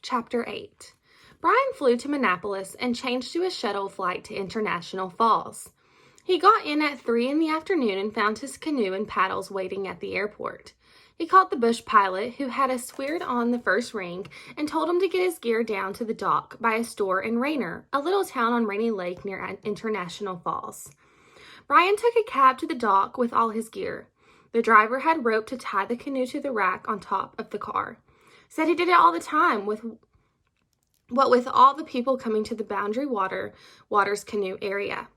Chapter 8. Brian flew to Minneapolis and changed to a shuttle flight to International Falls. He got in at 3 in the afternoon and found his canoe and paddles waiting at the airport. He called the bush pilot, who had a sweared on the first ring, and told him to get his gear down to the dock by a store in Rainier, a little town on Rainy Lake near International Falls. Brian took a cab to the dock with all his gear. The driver had rope to tie the canoe to the rack on top of the car. Said he did it all the time with all the people coming to the Boundary Waters canoe area.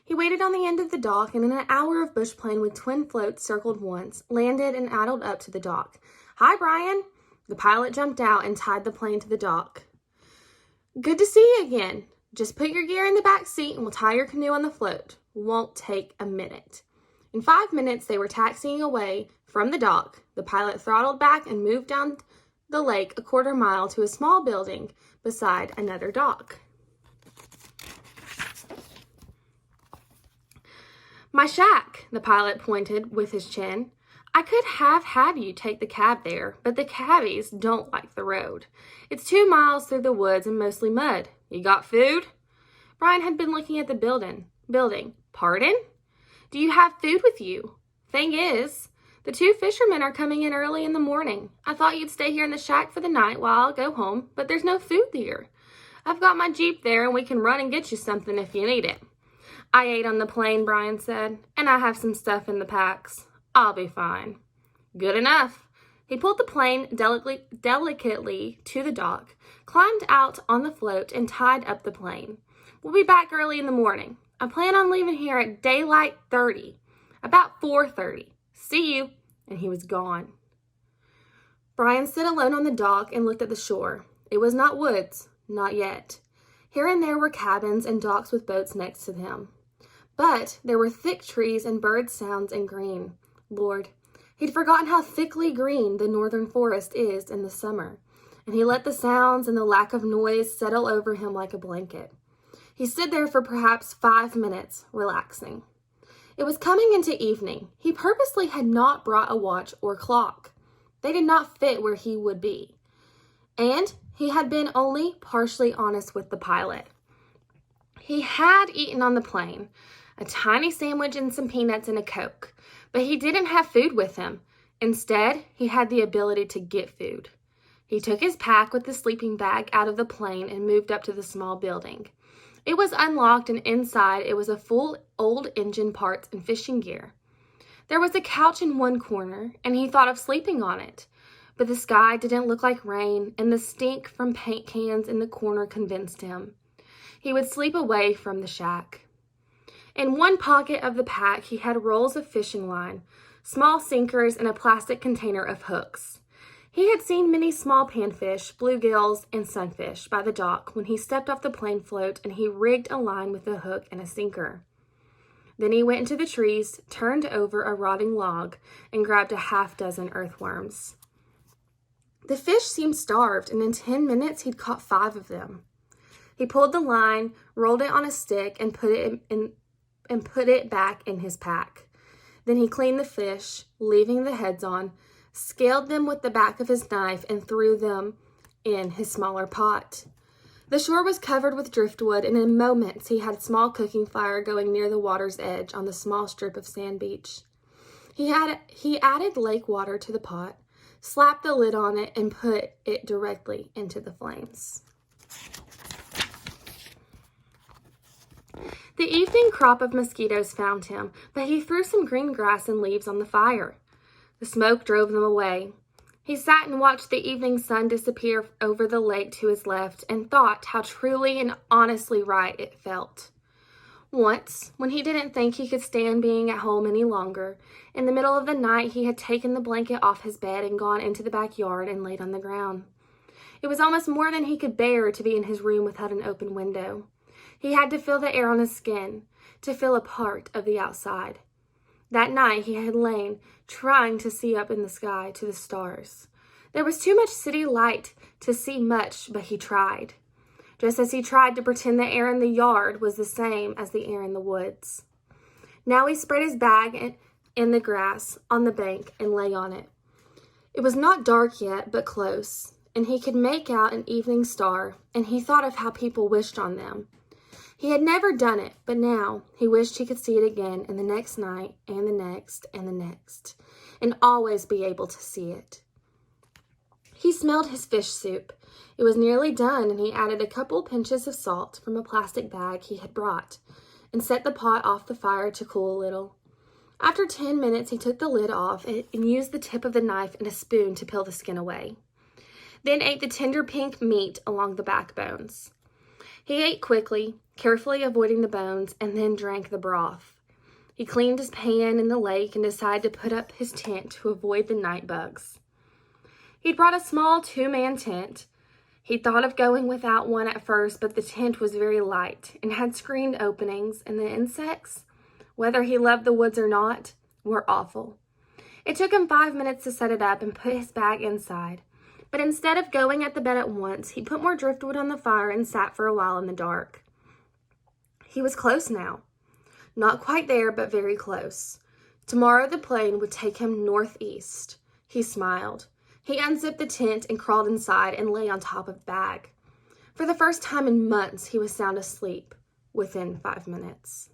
He waited on the end of the dock, and in an hour of bush plane with twin floats circled once, landed and idled up to the dock. "Hi, Brian." The pilot jumped out and tied the plane to the dock. "Good to see you again. Just put your gear in the back seat and we'll tie your canoe on the float. Won't take a minute." In 5 minutes, they were taxiing away from the dock. The pilot throttled back and moved down the lake a quarter mile to a small building beside another dock. "My shack," the pilot pointed with his chin. "I could have had you take the cab there, but the cabbies don't like the road. It's 2 miles through the woods and mostly mud. You got food?" Brian had been looking at the building. "Pardon? Do you have food with you? Thing is, the 2 fishermen are coming in early in the morning. I thought you'd stay here in the shack for the night while I'll go home, but there's no food here. I've got my Jeep there and we can run and get you something if you need it." "I ate on the plane," Brian said, "and I have some stuff in the packs. I'll be fine." "Good enough." He pulled the plane delicately to the dock, climbed out on the float, and tied up the plane. "We'll be back early in the morning. I plan on leaving here at daylight 30, about 4:30. See you." And he was gone. Brian stood alone on the dock and looked at the shore. It was not woods, not yet. Here and there were cabins and docks with boats next to them. But there were thick trees and bird sounds and green. Lord, he'd forgotten how thickly green the northern forest is in the summer, and he let the sounds and the lack of noise settle over him like a blanket. He stood there for perhaps 5 minutes, relaxing. It was coming into evening. He purposely had not brought a watch or clock. They did not fit where he would be. And he had been only partially honest with the pilot. He had eaten on the plane, a tiny sandwich and some peanuts and a Coke, but he didn't have food with him. Instead, he had the ability to get food. He took his pack with the sleeping bag out of the plane and moved up to the small building. It was unlocked, and inside it was a full old engine parts and fishing gear. There was a couch in one corner, and he thought of sleeping on it. But the sky didn't look like rain, and the stink from paint cans in the corner convinced him. He would sleep away from the shack. In one pocket of the pack, he had rolls of fishing line, small sinkers, and a plastic container of hooks. He had seen many small panfish, bluegills, and sunfish by the dock when he stepped off the plane float, and he rigged a line with a hook and a sinker. Then he went into the trees, turned over a rotting log, and grabbed a half-dozen earthworms. The fish seemed starved, and in 10 minutes he'd caught 5 of them. He pulled the line, rolled it on a stick, and put it back in his pack. Then he cleaned the fish, leaving the heads on, scaled them with the back of his knife, and threw them in his smaller pot. The shore was covered with driftwood, and in moments he had a small cooking fire going near the water's edge on the small strip of sand beach. He added lake water to the pot, slapped the lid on it, and put it directly into the flames. The evening crop of mosquitoes found him, but he threw some green grass and leaves on the fire. The smoke drove them away. He sat and watched the evening sun disappear over the lake to his left and thought how truly and honestly right it felt. Once, when he didn't think he could stand being at home any longer, in the middle of the night he had taken the blanket off his bed and gone into the backyard and laid on the ground. It was almost more than he could bear to be in his room without an open window. He had to feel the air on his skin, to feel a part of the outside. That night he had lain, trying to see up in the sky to the stars. There was too much city light to see much, but he tried. Just as he tried to pretend the air in the yard was the same as the air in the woods. Now he spread his bag in the grass on the bank and lay on it. It was not dark yet, but close. and he could make out an evening star, and he thought of how people wished on them. He had never done it, but now he wished he could see it again, and the next night, and the next, and the next, and always be able to see it. He smelled his fish soup. It was nearly done, and he added a couple pinches of salt from a plastic bag he had brought, and set the pot off the fire to cool a little. After 10 minutes, he took the lid off and used the tip of the knife and a spoon to peel the skin away. Then ate the tender pink meat along the backbones. He ate quickly, carefully avoiding the bones, and then drank the broth. He cleaned his pan in the lake and decided to put up his tent to avoid the night bugs. He'd brought a small 2-man tent. He thought of going without one at first, but the tent was very light and had screened openings, and the insects, whether he loved the woods or not, were awful. It took him 5 minutes to set it up and put his bag inside. But instead of going at the bed at once, he put more driftwood on the fire and sat for a while in the dark. He was close now. Not quite there, but very close. Tomorrow the plane would take him northeast. He smiled. He unzipped the tent and crawled inside and lay on top of the bag. For the first time in months, he was sound asleep within 5 minutes.